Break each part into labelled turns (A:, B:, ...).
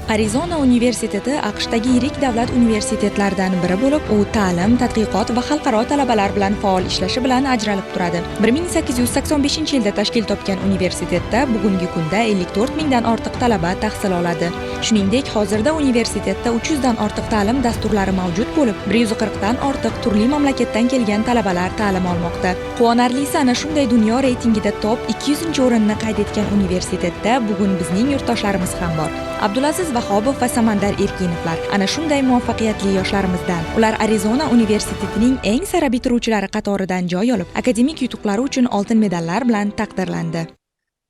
A: Arizona universiteti AQShdagi yirik davlat universitetlaridan biri bo'lib, u ta'lim, tadqiqot va xalqaro talabalar bilan faol ishlashi bilan ajralib turadi. 1885-yilda tashkil topgan universitetda bugungi kunda 54 mingdan ortiq talaba tahsil oladi. Shuningdek, hozirda universitetda 300 dan ortiq ta'lim dasturlari mavjud bo'lib, 140 dan ortiq turli mamlakatdan kelgan talabalar ta'lim olmoqda. Quvonarlisi, ana shunday dunyo reytingida top 200-o'rinni qayd etgan universitetda bugun bizning yurtdoshlarimiz ham bor. Abdulaziz Vahobov va Samandar Erkinovlar ana shunday muvaffaqiyatli yoshlarimizdan. Ular Arizona universitetining eng sara bitiruvchilari qatoridan joy olib, akademik yutuqlari uchun oltin medallar bilan taqdirlandi.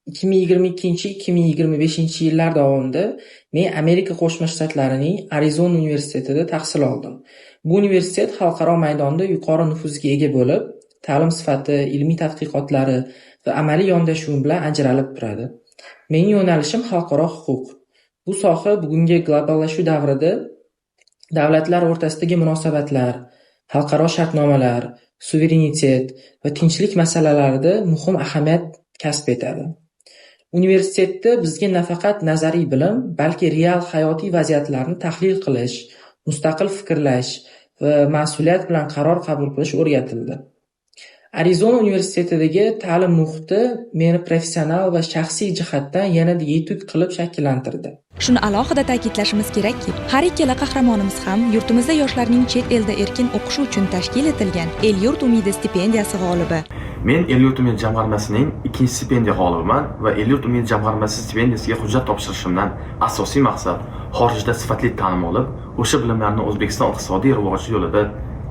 B: 2022-2025 yillar davomida men Amerika Qo'shma Shtatlarining Arizona universitetida tahsil oldim. Bu universitet xalqaro maydonda yuqori nufuzga ega bo'lib, ta'lim sifati, ilmiy tadqiqotlari va amaliy yondashuvi bilan ajralib turadi. Mening yo'nalishim xalqaro huquq. Bu soha bugungi globallashuv davrida davlatlar o'rtasidagi munosabatlar, xalqaro shartnomalar, suverenitet va tinchlik masalalarida muhim ahamiyat kasb etadi. Universitetda bizga nafaqat nazariy bilim, balki real hayotiy vaziyatlarni tahlil qilish, mustaqil fikrlash va mas'uliyat bilan qaror qabul qilish o'rgatildi. Arizona universitetidagi ta'lim muhiti meni professional va shaxsiy jihatdan yanada yetuk qilib shakllantirdi.
A: Shuni alohida ta'kidlashimiz kerakki, har ikkala qahramonimiz ham yurtimizda yoshlarning chet elda erkin o'qishi uchun tashkil etilgan El-Yurt umidi stipendiyasi g'olibi.
C: Men El-Yurt umidi jamg'armasining 2-stipendiya g'olibiman va El-Yurt umidi jamg'armasi stipendiyasiga hujjat topshirishimdan asosiy maqsad xorijda sifatli ta'lim olib, o'sha bilimlarni O'zbekiston iqtisodiy rivoji yo'lida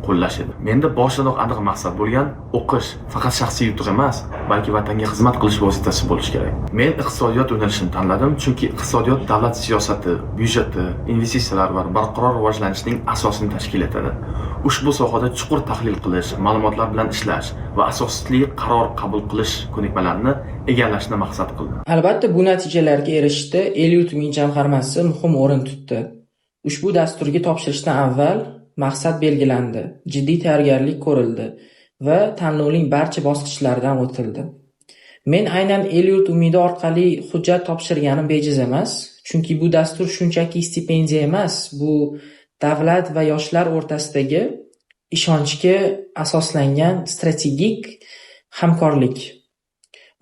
C: qo'llash edi. Menda boshidan aniq maqsad bo'lgan o'qish faqat shaxsiy yutuq emas, balki vatanga xizmat qilish vositasi bo'lishi kerak. Men iqtisodiyot yo'nalishini tanladim, chunki iqtisodiyot davlat siyosati, byudjeti, investitsiyalar va barqaror rivojlanishning asosini tashkil etadi. Ushbu sohada chuqur tahlil qilish, ma'lumotlar bilan ishlash va asosli qaror qabul qilish ko'nikmalarini egallashni maqsad qildim.
B: Albatta, bu natijalarga erishishda El-Yurt umidi jamg'armasi muhim o'rin tutdi. Ushbu dasturga topshirishdan avval maqsad belgilandi, jiddiy tayyorgarlik ko'rildi va tanlovning barcha bosqichlaridan o'tildi. Men aynan El-Yurt umidi orqali hujjat topshirganim bejiz emas, chunki bu dastur shunchaki stipendiya emas, bu davlat va yoshlar o'rtasidagi ishonchga asoslangan strategik hamkorlik.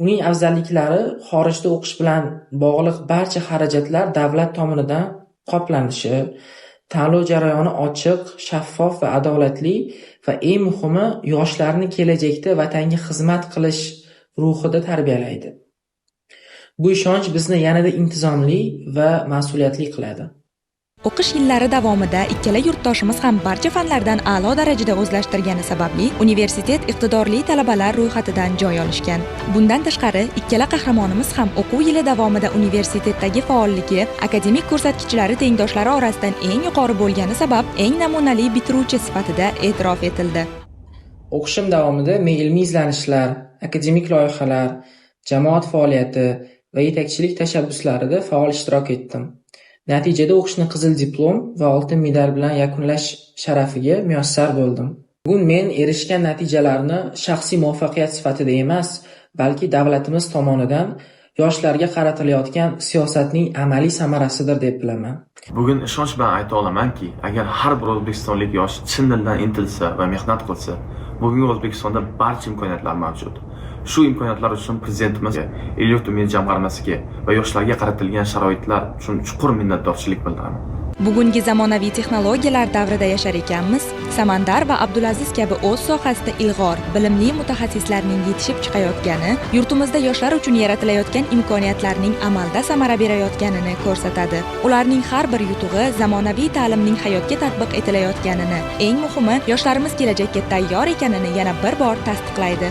B: Uning afzalliklari xorijda o'qish bilan bog'liq barcha xarajatlar davlat tomonidan qoplanishi, tanlov jarayoni ochiq, shaffof va adolatli va eng muhimi yoshlarni kelajakda vatanga xizmat qilish ruhida tarbiyalaydi. Bu ishonch bizni yanada intizomli va mas'uliyatli qiladi.
A: O'qish yillari davomida ikkala yurtdoshimiz ham barcha fanlardan a'lo darajada o'zlashtirgani sababli universitet iqtidorli talabalar ro'yxatidan joy olishgan. Bundan tashqari, ikkala qahramonimiz ham o'quv yili davomida universitetdagi faolligi, akademik ko'rsatkichlari tengdoshlari orasidan eng yuqori bo'lgani sabab eng namunali bitiruvchi sifatida e'tirof etildi.
B: O'qishim davomida men ilmiy izlanishlar, akademik loyihalar, jamoat faoliyati va yetakchilik tashabbuslarida faol ishtirok etdim. Natijada o'qishni qizil diplom va oltin medal bilan yakunlash sharafiga muyassar bo'ldim. Bugun men erishgan natijalarni shaxsiy muvaffaqiyat sifatida emas, balki davlatimiz tomonidan yoshlarga qaratilayotgan siyosatning amaliy samarasidir deb bilaman.
C: Bugun ishonch bilan ayta olamanki, agar har bir o'zbekistonlik yosh chin dildan intilsa va mehnat qilsa, bugungi O'zbekistonda barcha imkoniyatlar mavjud. Shu imkoniyatlar uchun prezidentimiz El-Yurt umidi jamg'armasiga va yoshlarga qaratilgan sharoitlar uchun chuqur minnatdorchilik bildiraman.
A: Bugungi zamonaviy texnologiyalar davrida yashar ekanmiz. Samandar va Abdulaziz kabi o'z sohasida ilg'or, bilimli mutaxassislarning yetishib chiqayotgani, yurtimizda yoshlar uchun yaratilayotgan imkoniyatlarning amalda samara berayotganini ko'rsatadi. Ularning har bir yutug'i zamonaviy ta'limning hayotga tatbiq etilayotganini, eng muhimi, yoshlarimiz kelajakka tayyor ekanini yana bir bor tasdiqlaydi.